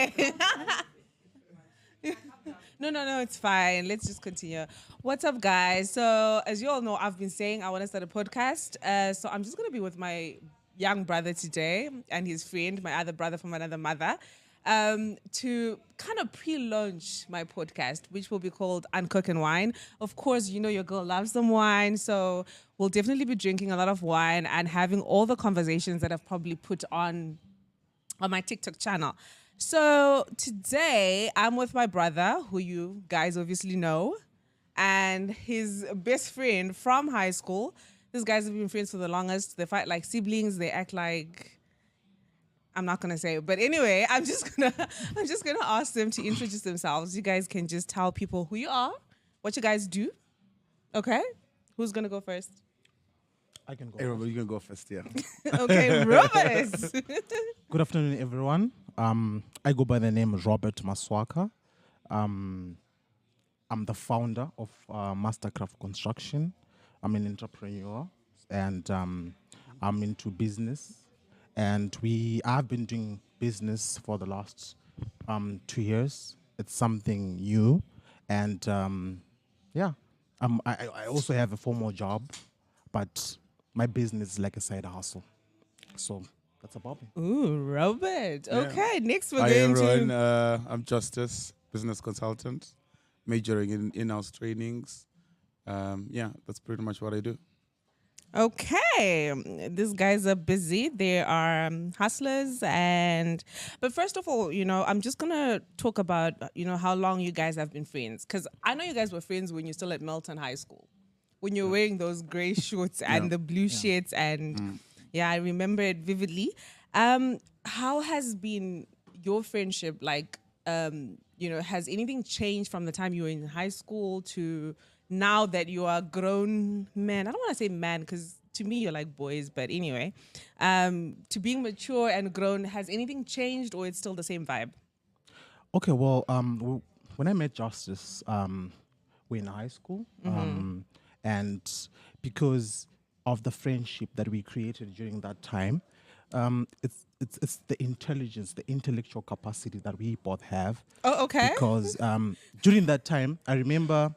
Okay. No, it's fine. Let's just continue. What's up, guys? So, as you all know, I've been saying I want to start a podcast. So, I'm just going to be with my young brother today and his friend, my other brother from another mother, to kind of pre launch my podcast, which will be called Uncook and Wine. Of course, you know, your girl loves some wine. So, we'll definitely be drinking a lot of wine and having all the conversations that I've probably put on my TikTok channel. So today I'm with my brother, who you guys obviously know, and his best friend from high school. These guys have been friends for the longest. They fight like siblings. They act like I'm not gonna say it, but anyway, I'm just gonna ask them to introduce themselves. You guys can just tell people who you are, what you guys do. Okay, who's gonna go first? I can go. Hey, Robert, you can go first, yeah. Okay, Robert. Good afternoon, everyone. I go by the name Robert Maswaka. I'm the founder of Mastercraft Construction. I'm an entrepreneur, and I'm into business. And I've been doing business for the last 2 years. It's something new, and yeah. I also have a formal job, but my business is like a side hustle. So that's about me. Ooh, Robert. Yeah. Okay, next we're Hi, going everyone. to. I'm Justice, business consultant, majoring in in-house trainings. Yeah, that's pretty much what I do. Okay, these guys are busy. They are hustlers, but first of all, you know, I'm just gonna talk about how long you guys have been friends, because I know you guys were friends when you're still at Melton High School, when you're wearing those gray shorts and the blue shirts, and yeah, I remember it vividly. How has been your friendship like? Has anything changed from the time you were in high school to now that you are grown men? I don't want to say man because to me you're like boys, but anyway, to being mature and grown, has anything changed or it's still the same vibe? Okay, well, when I met Justice, we're in high school, and because of the friendship that we created during that time, it's the intelligence, the intellectual capacity that we both have. Oh, okay. Because during that time, I remember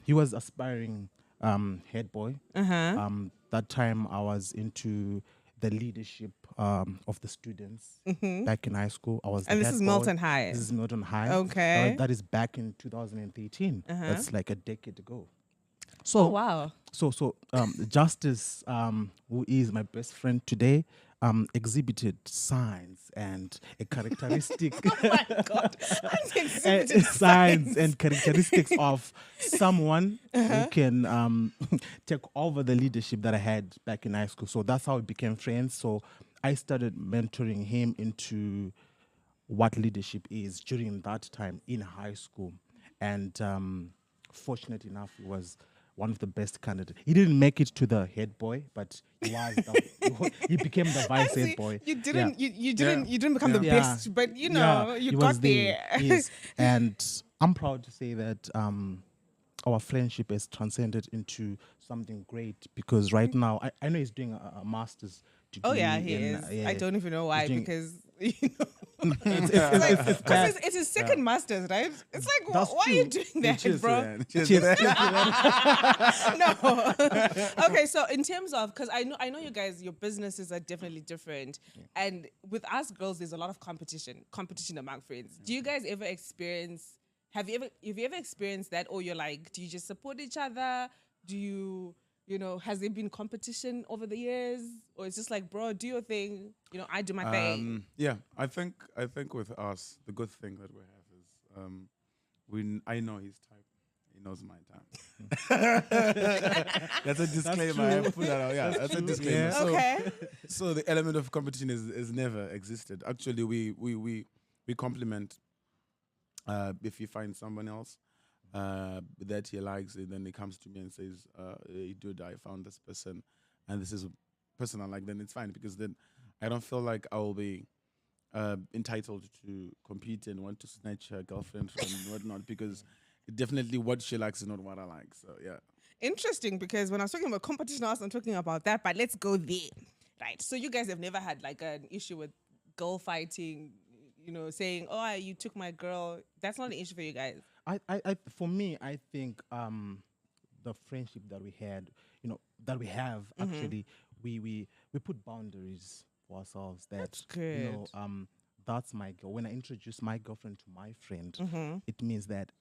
he was aspiring head boy. That time, I was into the leadership of the students back in high school. I was the And this head is boy. Melton High. This is Melton High. Okay. That is back in 2013. That's like a decade ago. So, Oh, wow. so Justice, who is my best friend today, exhibited signs and a characteristic Oh my God. Exhibited signs and characteristics of someone who can take over the leadership that I had back in high school. So that's how we became friends. So I started mentoring him into what leadership is during that time in high school. And fortunate enough, he was one of the best candidates. He didn't make it to the head boy, but he was he became the vice head boy. You didn't Yeah. you didn't become the Yeah. best, but you He got was there. Yes. And I'm proud to say that our friendship has transcended into something great because right now, I know he's doing a master's degree. Oh yeah, he is. I don't even know why doing- because it's bad. it's his second master's, right? It's like That's why are you true. doing that, Cheers, bro? man. Cheers, Cheers. man. No. Okay, so in terms of, because I know you guys, your businesses are definitely different, and with us girls, there's a lot of competition among friends. Do you guys ever experience? Have you ever experienced that, or you're like, do you just support each other? Do you? Has there been competition over the years, or it's just like, bro, do your thing. I do my thing. Yeah, I think with us, the good thing that we have is I know his type. He knows my type. That's a disclaimer. I put that out. Yeah, that's a disclaimer. Yeah. So, Okay. so the element of competition is never existed. Actually, we complement. If you find someone else that he likes, then he comes to me and says, hey, dude, I found this person, and this is a person I like, then it's fine, because then I don't feel like I will be entitled to compete and want to snatch her girlfriend from whatnot, because definitely what she likes is not what I like. So, yeah. Interesting, because when I was talking about competition, I wasn't talking about that, but let's go there. Right. So you guys have never had like an issue with girl fighting, saying, "Oh, you took my girl." That's not an issue for you guys. For me, I think the friendship that we had, that we have actually, we put boundaries for ourselves. That's That good. that's my girl. When I introduce my girlfriend to my friend, it means that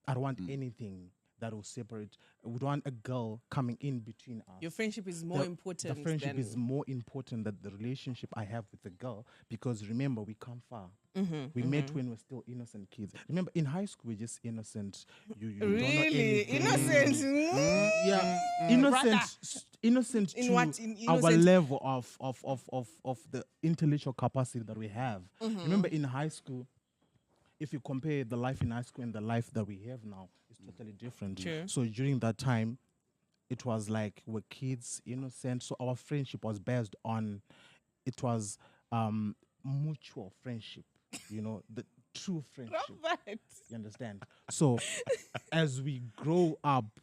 I don't want anything that will separate. We don't want a girl coming in between us. Your friendship is more important. The friendship than is more important than the relationship I have with the girl, because remember, we come far. We met when we're still innocent kids. Remember, in high school, we're just innocent. You don't know really anything. innocent. Yeah, innocent. Brother. Innocent In to what? In our innocent? level of the intellectual capacity that we have. Remember, in high school, if you compare the life in high school and the life that we have now, it's totally different. True. So during that time, it was like we're kids, innocent. So our friendship was based on, it was mutual friendship, the true friendship. Robert. You understand? So as we grow up,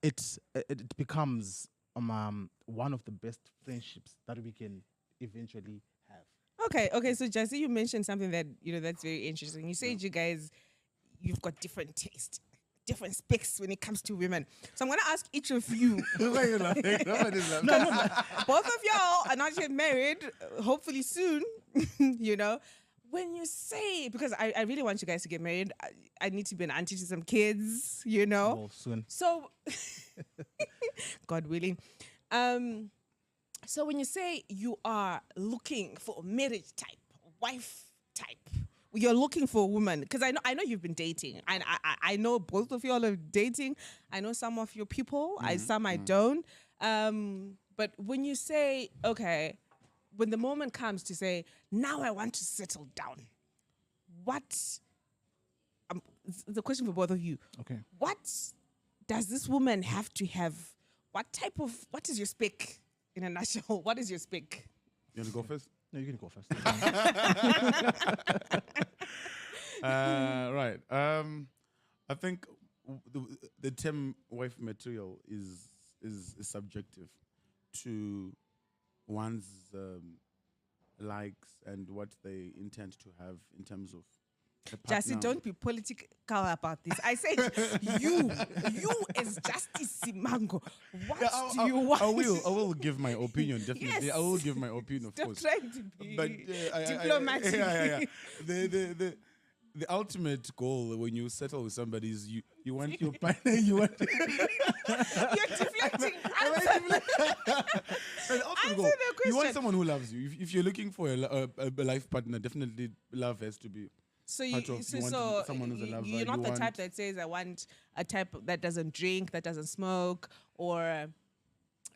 it becomes one of the best friendships that we can eventually have. Okay. So Jesse, you mentioned something that that's very interesting. You said you guys, you've got different taste, different specs when it comes to women. So I'm gonna ask each of you. Why are you laughing? Nobody's laughing. Both of y'all are not yet married. Hopefully soon. When you say, because I really want you guys to get married. I need to be an auntie to some kids. Well, soon. So, God willing. So when you say you are looking for a marriage type, wife type, you're looking for a woman, because I know you've been dating, and I know both of y'all are dating. I know some of your people, some I don't. But when you say, okay, when the moment comes to say, now I want to settle down, what? The question for both of you. Okay. What does this woman have to have? What is your spec in a nutshell? What is your spec? You want to go first? No, you can go first. Right. I think the term wife material is subjective to one's likes and what they intend to have in terms of a partner. Jassy, don't be political about this. I said you as Justice Simango. What do you want? I will give my opinion, definitely. Yes. I will give my opinion, of Stop course. trying to be But diplomatic. yeah. The ultimate goal when you settle with somebody is you want your partner. You're deflecting. Answer The ultimate goal, the you want question. someone who loves you. If you're looking for a life partner, definitely love has to be. So part of- you want someone who's a lover, you're not you the type want- that says I want a type that doesn't drink, that doesn't smoke, or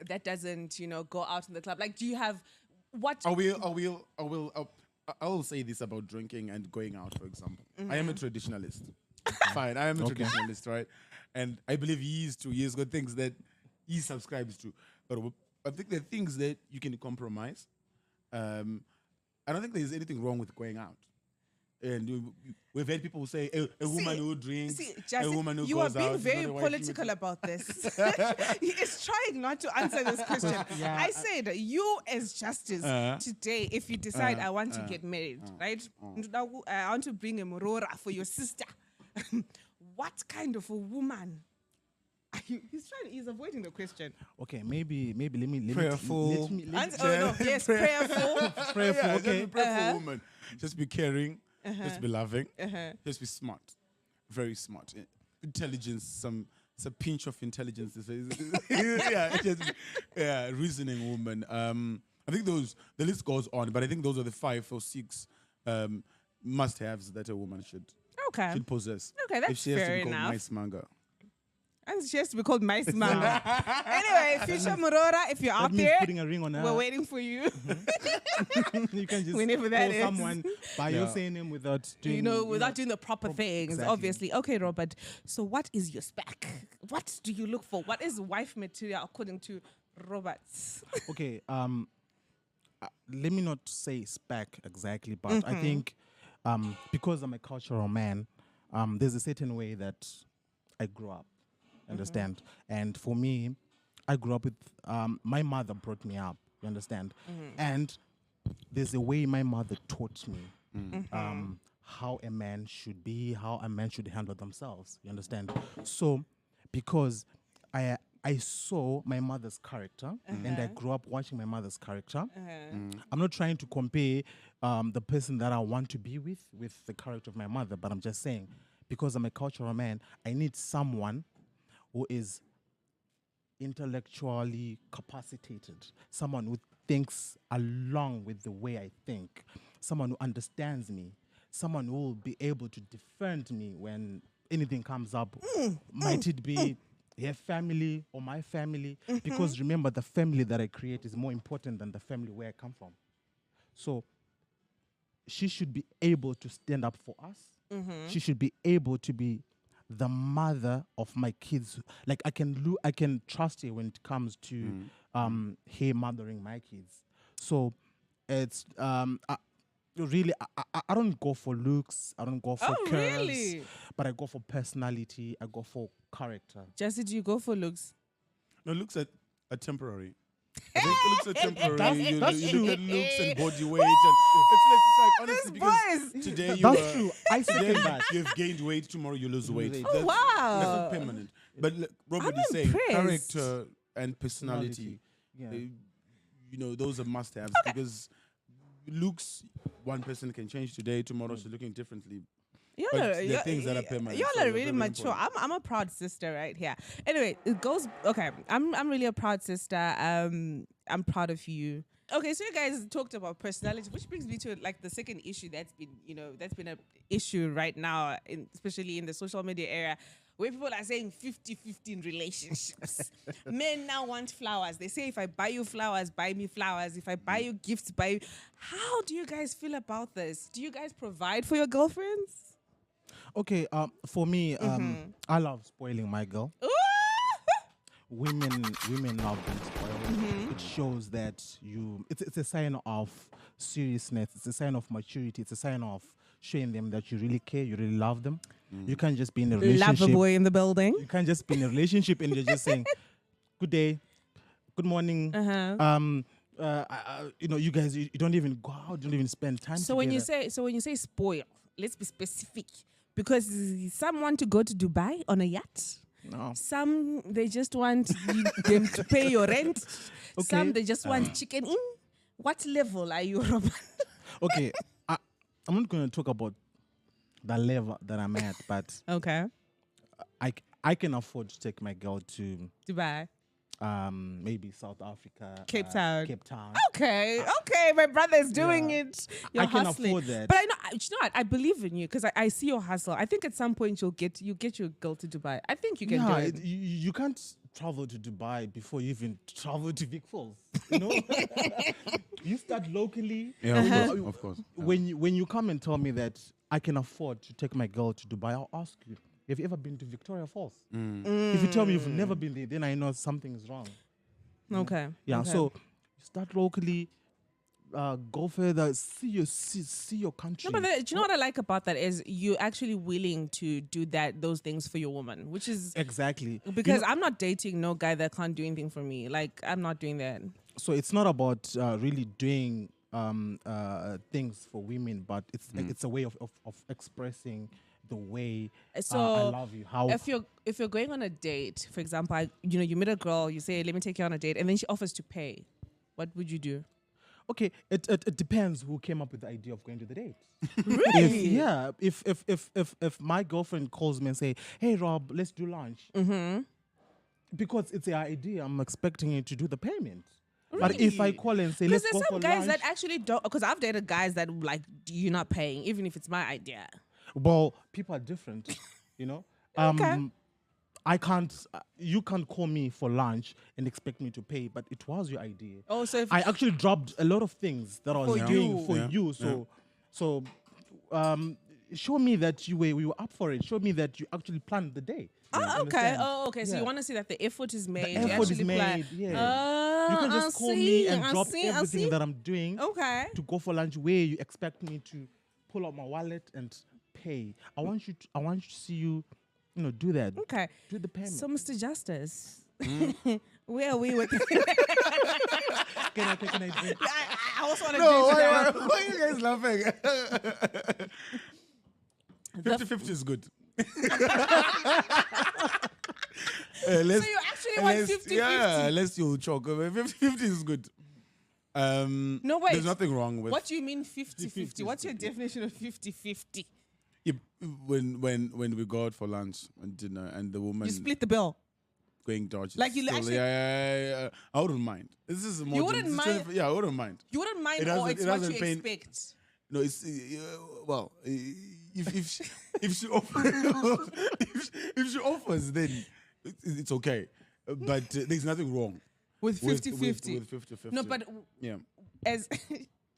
that doesn't go out in the club. Like, do you have what? I will say this about drinking and going out, for example. I am a traditionalist. Fine, I am a traditionalist, right? And I believe he is too. He has got things that he subscribes to. But I think there are things that you can compromise. I don't think there's anything wrong with going out. And we've had people who say a woman who drinks, a Justin, woman who you goes are being out. very political about this. He is trying not to answer this question. I said, you as Justice today, if you decide I want to get married, right? I want to bring a morora for your sister. What kind of a woman? He's avoiding the question. Okay, maybe let me Prayerful. Yes, prayerful. prayerful. Yeah, Okay. just be prayerful woman. Just be caring. Just be loving. Just be smart. Very smart. Intelligence, it's a pinch of intelligence. Reasoning woman. I think the list goes on, but I think those are the 5 or 6 must-haves that a woman should possess. Okay, that's if she has fair to be called enough. nice manga. And she has to be called Mice Manga. Anyway, future Morora, if you're That out means there, putting a ring on her. we're waiting for you. You can just Whenever that call is. someone by your surname without doing, without doing the proper things, exactly. obviously. Okay, Robert. So what is your spec? What do you look for? What is wife material according to Robert? Okay, let me not say spec exactly, but I think because I'm a cultural man, there's a certain way that I grew up, understand? And for me, I grew up with, my mother brought me up, you understand? And there's a way my mother taught me how a man should be, how a man should handle themselves. You understand? So, because I saw my mother's character and I grew up watching my mother's character. I'm not trying to compare the person that I want to be with the character of my mother, but I'm just saying, because I'm a cultural man, I need someone who is intellectually capacitated, someone who thinks along with the way I think, someone who understands me, someone who will be able to defend me when anything comes up. Might it be her family or my family? Because remember, the family that I create is more important than the family where I come from. So she should be able to stand up for us. She should be able to be the mother of my kids. Like I can trust her when it comes to her mothering my kids. So it's really I don't go for looks, I don't go for curves, really? but I go for personality, I go for character. Jesse, do you go for looks? No, looks at temporary. I think looks are temporary. You look at looks and body weight, and it's like honestly, because today That's true. I today second that. you've gained weight, tomorrow you lose weight. Oh, That's wow. not permanent. But Robert I'm is saying impressed. character and personality. Yeah. Those are must-haves because looks, one person can change today, tomorrow she's looking differently. Y'all But are, there are things that are permanent, y'all so are they're really very mature. important. I'm a proud sister right here. Anyway, it goes okay. I'm really a proud sister. I'm proud of you. Okay, so you guys talked about personality, which brings me to like the second issue that's been an issue right now, especially in the social media era, where people are saying 50-50 in relationships. Men now want flowers. They say if I buy you flowers, buy me flowers. If I buy you gifts, buy you. How do you guys feel about this? Do you guys provide for your girlfriends? Okay, for me, I love spoiling my girl. Ooh! Women love being spoiled. It shows that it's a sign of seriousness, it's a sign of maturity, it's a sign of showing them that you really care, you really love them. You can't just be in a relationship. Lover boy in the building. You can't just be in a relationship and you're just saying, good day, good morning. You guys, you don't even go out, you don't even spend time So together. when you say spoil, let's be specific, because some want to go to Dubai on a yacht. No. Some they just want them to pay your rent. Okay. Some they just want chicken in. What level are you, Robert? Okay, I'm not going to talk about the level that I'm at, but Okay, I can afford to take my girl to Dubai. maybe South Africa, Cape Town. Cape Town. Okay, my brother is doing Yeah. it. You're I can hustling. afford that. But I know, you know what? I believe in you because I see your hustle. I think at some point you get your girl to Dubai. I think you can do it. You can't travel to Dubai before you even travel to Vic Falls. You know, you start locally. Yeah, of course. When you come and tell me that I can afford to take my girl to Dubai, I'll ask you, have you ever been to Victoria Falls? If you tell me you've never been there, then I know something is wrong. Okay. Yeah, okay. so start locally, go further, see your country. No, but do you know what I like about that is you're actually willing to do those things for your woman, which is Exactly. because I'm not dating no guy that can't do anything for me. Like I'm not doing that. So it's not about really doing things for women, but it's a way of expressing the way So I love you. How if you're going on a date, for example, you meet a girl, you say let me take you on a date, and then she offers to pay, what would you do? Okay, it depends who came up with the idea of going to the date. Really? If my girlfriend calls me and say, "Hey Rob, let's do lunch," because it's her idea, I'm expecting you to do the payment. But if I call and say, Because "Let's go there's for some guys lunch," that actually don't. Because I've dated guys that like you're not paying, even if it's my idea. well, people are different, you know. Okay. I can't. You can't call me for lunch and expect me to pay, but it was your idea. Oh, so if I actually dropped a lot of things that I was For doing you. for Yeah. you. So, show me that you were up for it. Show me that you actually planned the day. You okay. understand? Oh, okay. So Yeah. you want to see that the effort is made. The you effort is actually plan. made. Yeah. You can I just call see, me and I drop see, I everything see. that I'm doing Okay. to go for lunch where you expect me to pull out my wallet and pay. I want you to see you do that. Okay. Do the payment. So, Mr. Justice, where are we with? Can I drink? I also want to No, drink why, today. why are you guys laughing? 50-50 is good. So you actually want 50-50? Yeah, unless you choke. 50-50 is good. No, wait. There's nothing wrong with What do you mean 50-50? What's your definition of 50-50? If- when we go out for lunch and dinner and the woman You split the bill. going dodgy. Like you still, actually- yeah. I wouldn't mind. This is more. You wouldn't mind? Yeah, I wouldn't mind. You wouldn't mind, It or doesn't- it's it what you doesn't pain- expect. No, it's well. If she offers, if she offers, then it's okay. But there's nothing wrong With 50-50. With 50-50. No, but yeah. as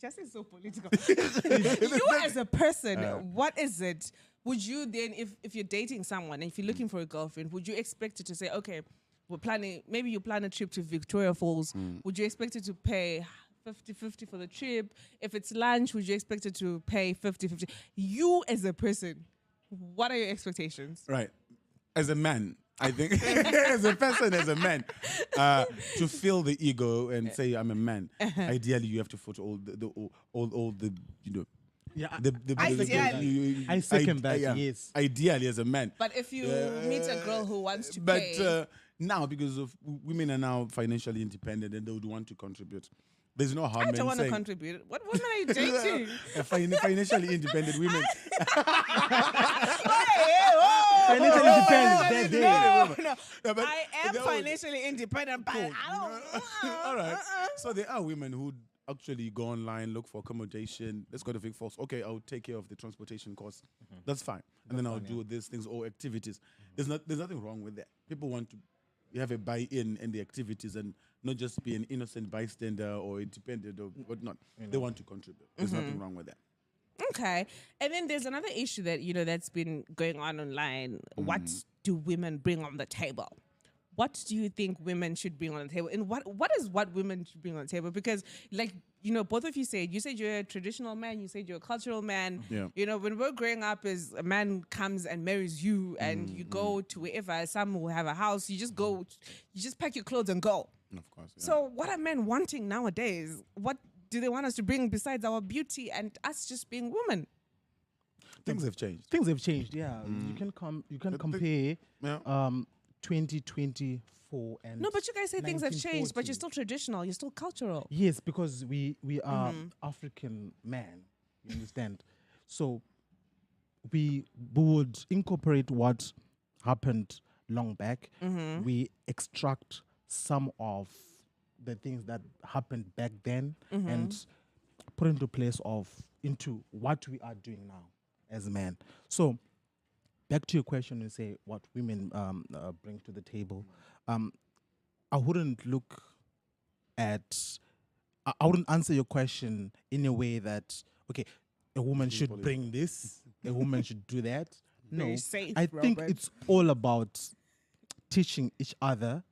just is so political. You as a person, what is it? Would you then, if you're dating someone and if you're looking for a girlfriend, would you expect it to say, okay, maybe you plan a trip to Victoria Falls. Would you expect it to pay 50-50 for the trip? If it's lunch, would you expect it to pay 50-50? You as a person, what are your expectations? Right. As a man, I think, as a person, as a man, to feel the ego and say I'm a man, ideally you have to put all the Yeah, I second that, yes. Ideally, as a man. But if you meet a girl who wants to But pay, now, because of women are now financially independent and they would want to contribute, there's no harm I in don't want to saying contribute. What women are you dating? financially independent women. Financially independent, they're there. No. Yeah, but I am they are- financially independent, but I don't. All right. So there are women who actually go online, look for accommodation. Let's go to Vic Falls. Okay, I'll take care of the transportation costs. That's fine. And then I'll do these things or activities. There's nothing wrong with that. People want to have a buy-in in the activities and not just be an innocent bystander or independent or whatnot. They want to contribute. There's nothing wrong with that. Okay. And then there's another issue that, that's been going on online. What do women bring on the table? What do you think women should bring on the table? And what is what women should bring on the table? Because, both of you said you're a traditional man, you said you're a cultural man. Yeah. When we're growing up, as a man comes and marries you and you go to wherever, some will have a house, you just pack your clothes and go. Of course. Yeah. So what are men wanting nowadays? What do they want us to bring besides our beauty and us just being women? Things have changed. Things have changed. Yeah, you can compare Yeah. 2024 and No, but you guys say things have changed, but 1940. you're still traditional, you're still cultural. Yes, because we are African man. You understand? So we would incorporate what happened long back. We extract some of the things that happened back then and put into place into what we are doing now as men. So back to your question and say what women bring to the table. I wouldn't look at. I wouldn't answer your question in a way that a woman should bring this, a woman should do that. Very No, safe, I think Robert. it's all about teaching each other.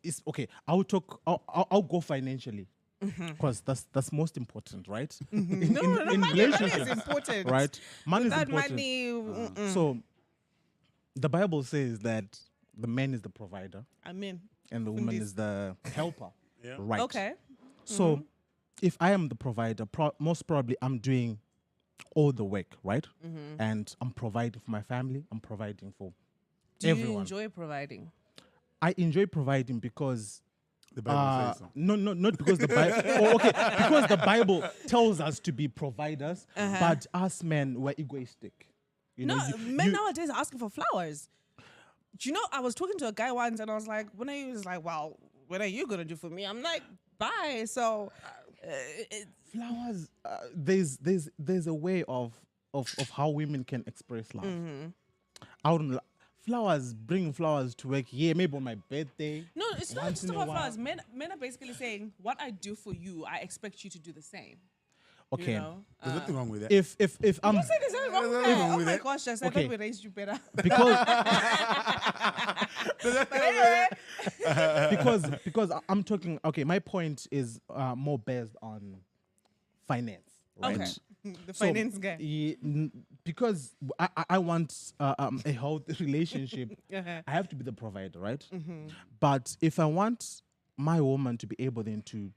It's okay. I'll go financially because that's most important, right? In Money relationships, is important. right? Money is Without important. money, So the Bible says that the man is the provider I mean, and the woman is the helper. Yeah. Right. okay. So if I am the provider, most probably I'm doing all the work, right? And I'm providing for my family. I'm providing for Do everyone. you enjoy providing? I enjoy providing because The Bible says so. no, not because the Bible. Because the Bible tells us to be providers, but us men we're egoistic. Men nowadays are asking for flowers. Do you know, I was talking to a guy once and I was like, when are you? He's like, well, when are you going to do for me? I'm like, bye. So, flowers. There's a way of how women can express love. I wouldn't. Bringing flowers to work. Yeah, maybe on my birthday. no, it's not once just in a about while. flowers. Men are basically saying, what I do for you, I expect you to do the same. Okay. You know? There's nothing wrong with that. If I'm You said there's nothing wrong with There's that. nothing wrong Oh with my that. gosh, Jess, I Okay. thought we raised you better. because I'm talking. Okay, my point is more based on finance. Right? Okay. The So, finance guy. because I want a healthy relationship, Uh-huh. I have to be the provider, right? But if I want my woman to be able then to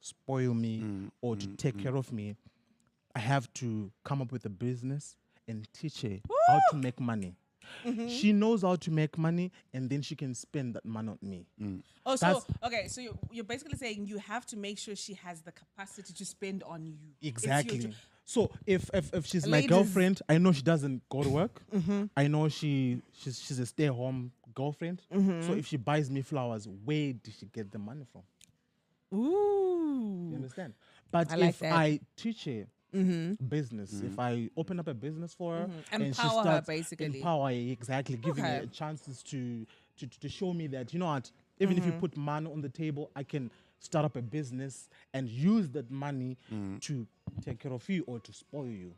spoil me or to take care of me, I have to come up with a business and teach her how to make money. She knows how to make money, and then she can spend that money on me. Oh, so okay, so you're basically saying you have to make sure she has the capacity to spend on you. It's your Exactly. jo- So if she's my Ladies. girlfriend, I know she doesn't go to work. I know she's a stay-at-home girlfriend. So if she buys me flowers, where did she get the money from? Ooh. You understand? But I like if that. I teach her business, if I open up a business for her, and she Empower her, starts basically. empower her, exactly, giving Okay. her chances to show me that, you know what, even if you put money on the table, I can start up a business and use that money to take care of you or to spoil you.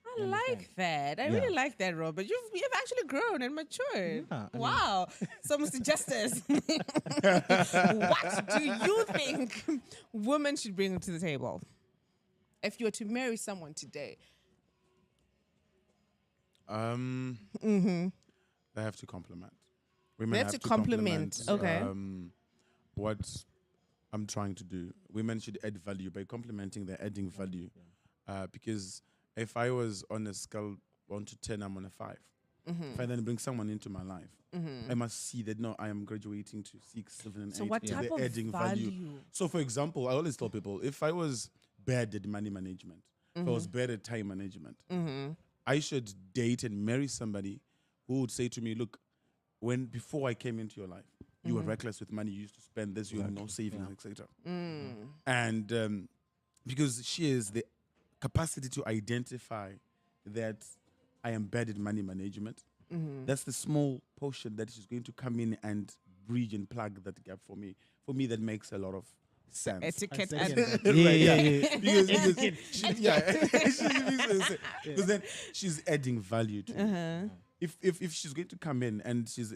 I like that. I Yeah. really like that, Robert. You've actually grown and matured. Yeah, I mean- Wow. So, Mr. Justice, what do you think women should bring to the table if you were to marry someone today? They have to complement. Women They have to complement, okay. What I'm trying to do. Women should add value. By complementing, they're adding value. Because if I was on a scale 1 to 10, I'm on a 5. If I then bring someone into my life, I must see that no, I am graduating to 6, 7, and 8. So, what They're type of adding value? So, for example, I always tell people, if I was bad at money management, if I was bad at time management, I should date and marry somebody who would say to me, look, before I came into your life, you were reckless with money, you used to spend this, you had no savings, etc. And because she has the capacity to identify that I am bad at money management, that's the small portion that she's going to come in and bridge and plug that gap for me. For me, that makes a lot of sense. Etiquette I and second that. Right, because then she's adding value to me. If she's going to come in and she's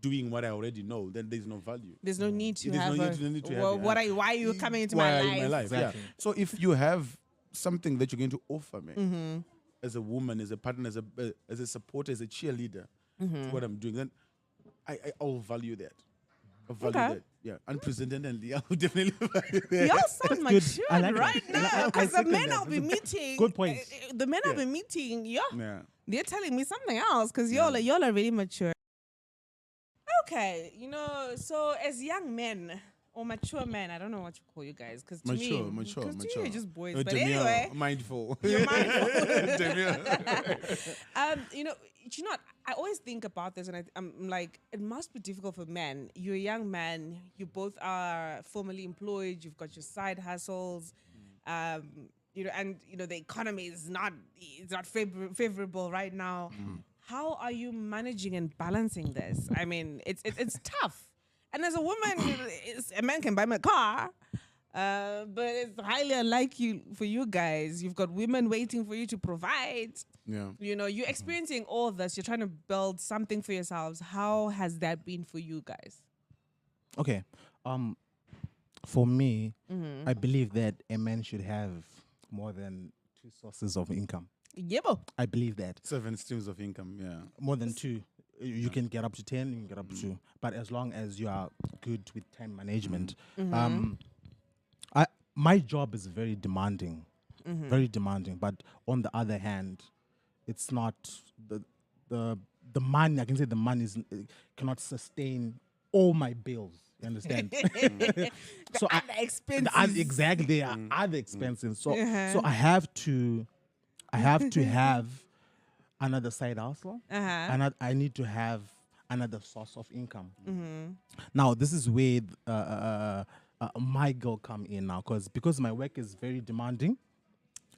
doing what I already know, then there's no value. There's no need to There's no have need- her. no need to have Well, it. why are you coming into Why my are you life? in my life? Exactly. Yeah. So if you have something that you're going to offer me as a woman, as a partner, as a supporter, as a cheerleader to what I'm doing, then I'll value that. I'll value Okay. that. Yeah, unprecedented. I'll definitely value that. Y'all sound matured I like that. right I now. Because the second men that. I'll be That's a meeting. good point. The men I'll be meeting, Yeah. they're telling me something else because y'all are really mature. Okay, so as young men or mature men, I don't know what you call you guys, because to me, Mature. to you, you're just boys. Oh, But Demure, anyway, mindful. you're mindful. Demure. I always think about this, and I'm like, it must be difficult for men. You're a young man. You both are formally employed. You've got your side hustles. And the economy is not favorable right now. How are you managing and balancing this? I mean, it's tough. And as a woman, a man can buy me a car, but it's highly unlikely for you guys. You've got women waiting for you to provide. Yeah. You're experiencing all this. You're trying to build something for yourselves. How has that been for you guys? Okay. For me, I believe that a man should have more than 2 sources of income. Yeah, bro. I believe that. 7 streams of income. Yeah. More than 2. You can get up to 10, you can get up to 2. But as long as you are good with time management. My job is very demanding. Very demanding. But on the other hand, it's not the money. I can say the money cannot sustain all my bills. You understand? So Other expenses. exactly, there are other expenses. So I have to have another side hustle, and I need to have another source of income. Now this is where my girl come in now, because my work is very demanding.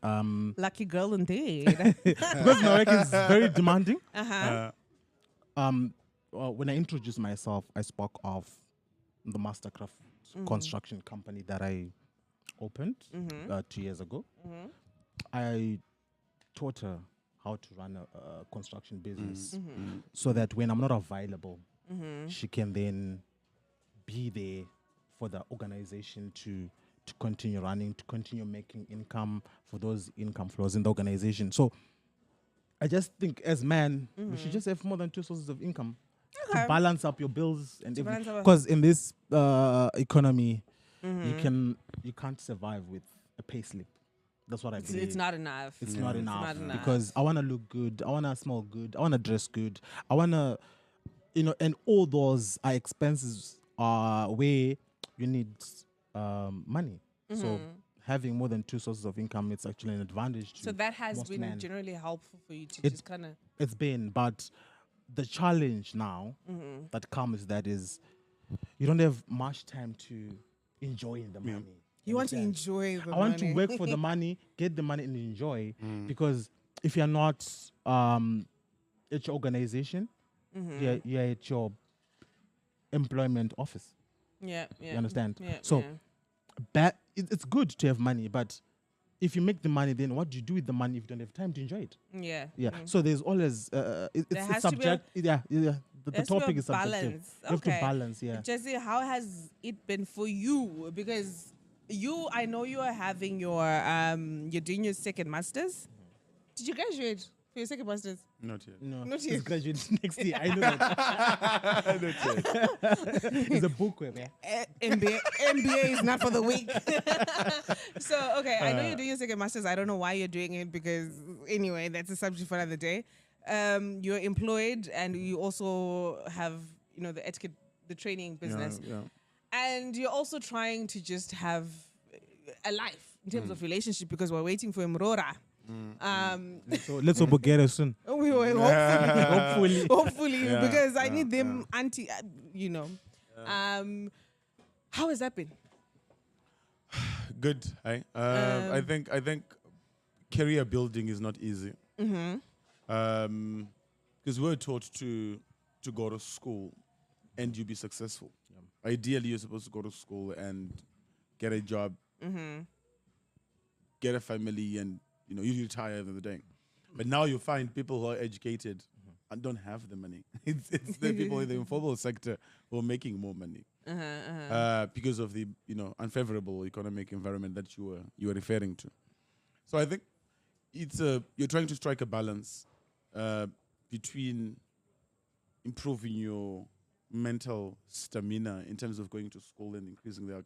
Lucky girl indeed. Because my work is very demanding. When I introduced myself, I spoke of the Mastercraft construction company that I opened 2 years ago. I taught her how to run a construction business so that when I'm not available, she can then be there for the organization to continue running, to continue making income for those income flows in the organization. So I just think as men, we should just have more than 2 sources of income to balance up your bills and balance up- because in this economy, you can't survive with a pay slip. That's what I believe. It's not enough. It's not It's enough not enough. because I want to look good. I want to smell good. I want to dress good. I want to, and all those are expenses where you need money. So having more than 2 sources of income, it's actually an advantage to So that has most been men. generally helpful for you to It- just kind of. It's been, but the challenge now that comes that is you don't have much time to enjoy the money. You want to Understand? enjoy the I want to money. work for the money, get the money, and enjoy. Because if you're not at your organization, you're at your employment office. Yeah, yeah. You understand? Yeah, So it's good to have money, but if you make the money, then what do you do with the money if you don't have time to enjoy it? yeah. Yeah. So there's always it's has to be a- subject. The There has to be a topic is subjective. balance. You have to Okay. balance. Yeah. Jesse, how has it been for you? Because I know you are having you're doing your second masters. Did you graduate for your second masters? Not yet. No, Not he's yet. graduating next year. I know that. It's a book, man. MBA is not for the weak. So, okay, I know you're doing your second master's. I don't know why you're doing it because, anyway, that's a subject for another day. You're employed and you also have, the etiquette, the training business. Yeah. And you're also trying to just have a life in terms of relationship because we're waiting for Mrora. So let's hope get us soon. We will hopefully, Yeah, because I yeah, need them how has that been? Good. I think career building is not easy. Because we're taught to go to school and you be successful. Ideally, you're supposed to go to school and get a job, get a family, and you retire at the end of the day. But now you find people who are educated and don't have the money. It's the people in the informal sector who are making more money because of the unfavorable economic environment that you were referring to. So I think you're trying to strike a balance between improving your mental stamina in terms of going to school and increasing your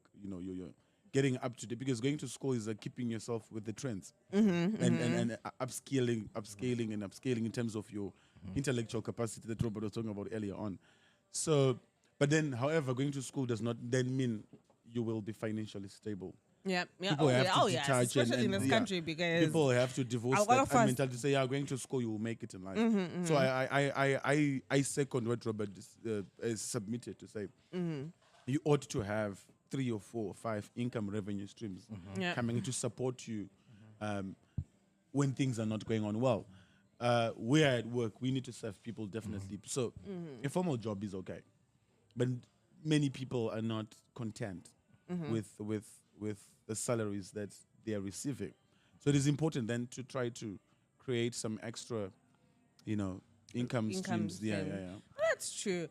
getting up to date, because going to school is keeping yourself with the trends and upscaling in terms of your intellectual capacity that Robert was talking about earlier on. So, but then, however, going to school does not then mean you will be financially stable. Yeah. People have to detach especially in this country because people have to divorce a lot that of us- mentality to say, going to school, you will make it in life. So I second what Robert is submitted to say. You ought to have 3 or 4 or 5 income revenue streams coming to support you when things are not going on well. We're at work, we need to serve people definitely. So informal job is okay. But many people are not content with the salaries that they are receiving. So it is important then to try to create some extra, income streams. Yeah. That's true.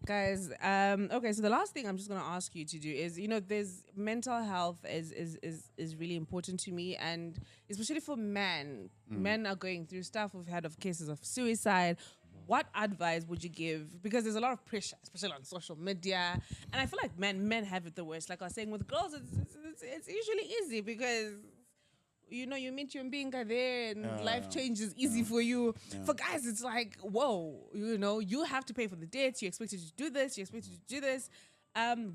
Guys, okay, so the last thing I'm just going to ask you to do is, there's mental health is really important to me, and especially for men. Men are going through stuff. We've heard of cases of suicide. What advice would you give? Because there's a lot of pressure, especially on social media, and I feel like men have it the worst. Like I was saying, with girls, it's usually easy because you meet your mbinga there and life changes easy for you. For guys, it's like, whoa, you have to pay for the dates. You're expected to do this. You're expected to do this.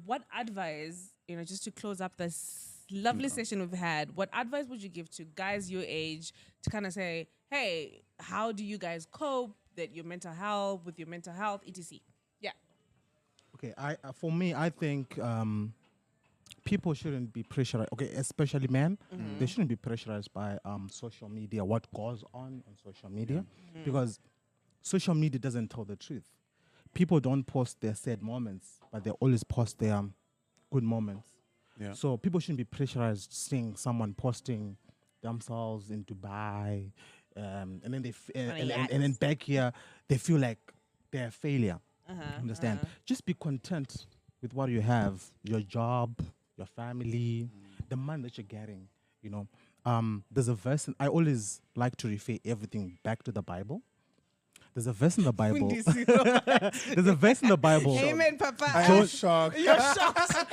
What advice, just to close up this lovely session we've had, what advice would you give to guys your age to kind of say, hey, how do you guys cope with your mental health, etc.? Yeah. Okay, for me, I think people shouldn't be pressurized. Okay, especially men, they shouldn't be pressurized by social media. What goes on social media, because social media doesn't tell the truth. People don't post their sad moments, but they always post their good moments. Yeah. So people shouldn't be pressurized seeing someone posting themselves in Dubai, and then and then back here they feel like they're a failure. Understand? Just be content with what you have, your job, your family, the money that you're getting. There's a verse, and I always like to refer everything back to the Bible. There's a verse in the Bible. Fundisi. There's a verse in the Bible. Amen, Papa. I am shocked. You're shocked.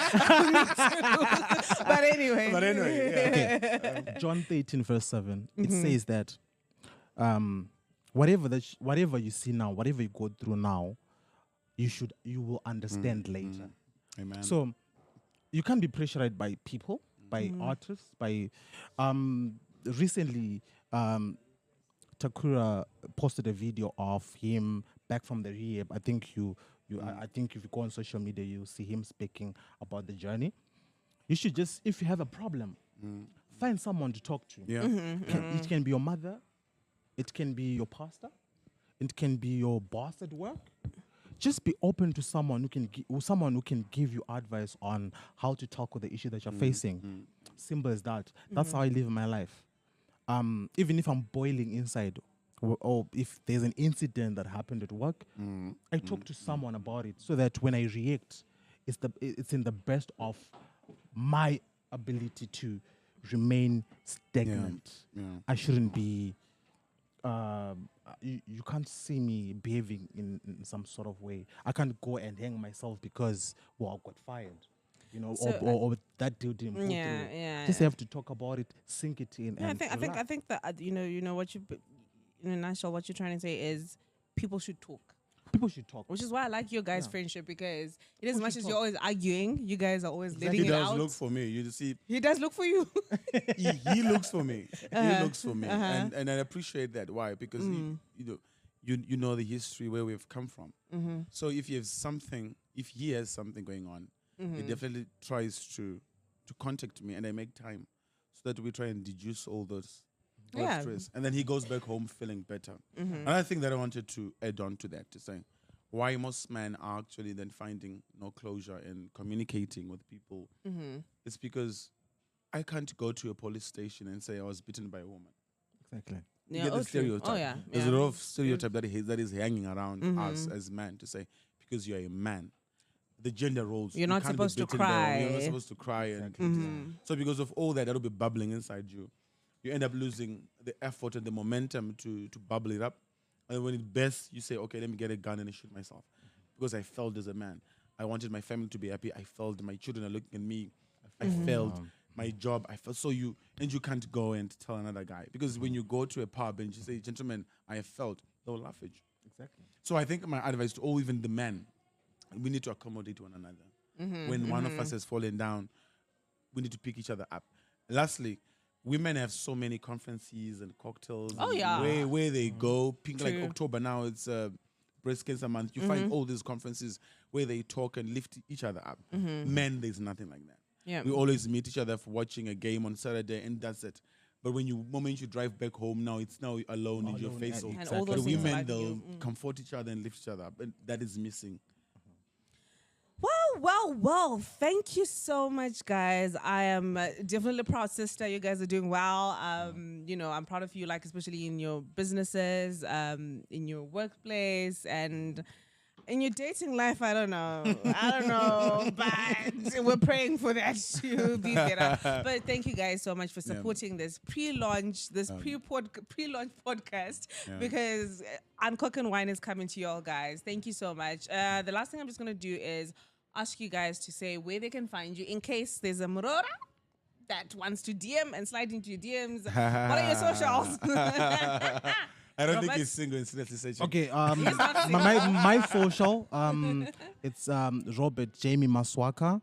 Me too. But anyway. Okay. John 13 verse 7. It says that whatever you see now, whatever you go through now, you will understand later. Amen. So you can't be pressured by people, by artists, by recently Takura posted a video of him back from the rehab. I think I think if you go on social media, you'll see him speaking about the journey. You should just, if you have a problem, find someone to talk to. Yeah. It can be your mother, it can be your pastor, it can be your boss at work. Just be open to someone who can give you advice on how to tackle the issue that you're facing. Simple as that. That's how I live my life. Even if I'm boiling inside, or if there's an incident that happened at work, I talk to someone about it so that when I react, it's in the best of my ability to remain stagnant. Yeah. I shouldn't be. You can't see me behaving in some sort of way. I can't go and hang myself because I got fired. So, or that dude didn't pull yeah, through. yeah. Just have to talk about it, sink it in. Yeah, and I think that you know what you, in a nutshell, what you're trying to say is people should talk. people should talk. Which is why I like your guys' Yeah. friendship, because it as People much should as talk. you're always arguing, you guys are always Exactly. letting He it does out. look for me. You see, He does look for you. he looks for me. He looks for me, Uh-huh. and I appreciate that. Why? Because you know the history where we've come from. So if you have something, if he has something going on, he definitely tries to contact me, and I make time so that we try and deduce all those Yeah. stress, and then he goes back home feeling better. And I think that I wanted to add on to that, to say why most men are actually then finding no closure in communicating with people. It's because I can't go to a police station and say I was beaten by a woman. Exactly. You get the true. stereotype. Oh, yeah. There's yeah. a lot of stereotype that is hanging around us as men, to say because you're a man, the gender roles. You're you not can't be supposed to beaten by a woman, You're not cry. supposed to cry. And so because of all that'll be bubbling inside you. You end up losing the effort and the momentum to bubble it up. And when it bursts, you say, okay, let me get a gun and shoot myself. Because I failed as a man. I wanted my family to be happy. I failed. My children are looking at me. I failed. My job, I failed. So you can't go and tell another guy. Because when you go to a pub and you say, gentlemen, I have failed, they'll laugh at you. Exactly. So I think my advice to all, even the men, we need to accommodate one another. When one of us has fallen down, we need to pick each other up. Lastly, women have so many conferences and cocktails. Oh, and yeah. Where they go. Pink, like True. October now, it's Breast Cancer Month. You find all these conferences where they talk and lift each other up. Men, there's nothing like that. Yeah. We always meet each other for watching a game on Saturday, and that's it. But moment you drive back home, now it's now alone in your Alone, face. and all But those things women, like they'll you. comfort each other and lift each other up, and that is missing. Well, thank you so much, guys. I am definitely a proud sister. You guys are doing well. I'm proud of you, like, especially in your businesses, in your workplace, and in your dating life. I don't know, but we're praying for that to be better. But thank you guys so much for supporting this pre-launch, pre-launch podcast, because Uncook and Wine is coming to you all, guys. Thank you so much. The last thing I'm just gonna do is ask you guys to say where they can find you in case there's a Murora that wants to DM and slide into your DMs. What are your socials? I don't Robert? think he's single. It's seriously searching. Okay. not my social it's Robert Jamie Maswaka.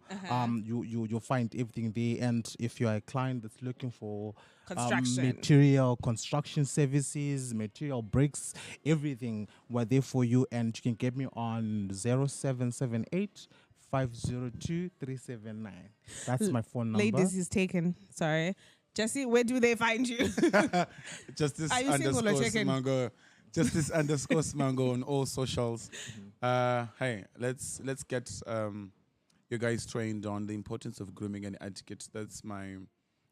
You'll find everything there, and if you are a client that's looking for Construction. construction services, material bricks, everything, we're there for you, and you can get me on 0778 502 379. That's my phone number. Ladies is taken. Sorry. Jesse, where do they find you? Justice Are you single or underscore chicken? Simango. Justice underscore Simango on all socials. Hey, let's get you guys trained on the importance of grooming and etiquette. That's my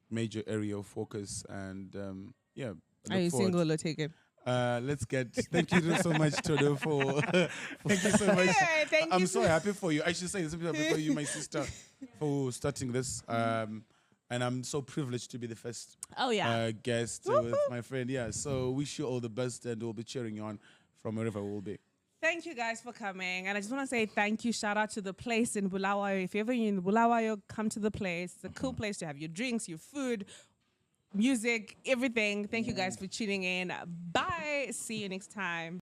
major area of focus. And I Are look you forward. single or taken? Let's get. Thank you so much, Todo, for. Thank you so much. Yeah, thank I'm you so happy for you. I should say, I'm happy for you, my sister, for starting this. And I'm so privileged to be the first Oh, yeah. guest with my friend. Yeah, so wish you all the best, and we'll be cheering you on from wherever we'll be. Thank you guys for coming. And I just want to say thank you. Shout out to the place in Bulawayo. If you're ever in Bulawayo, come to the place. It's a cool place to have your drinks, your food, music, everything. Thank you guys for tuning in. Bye. See you next time.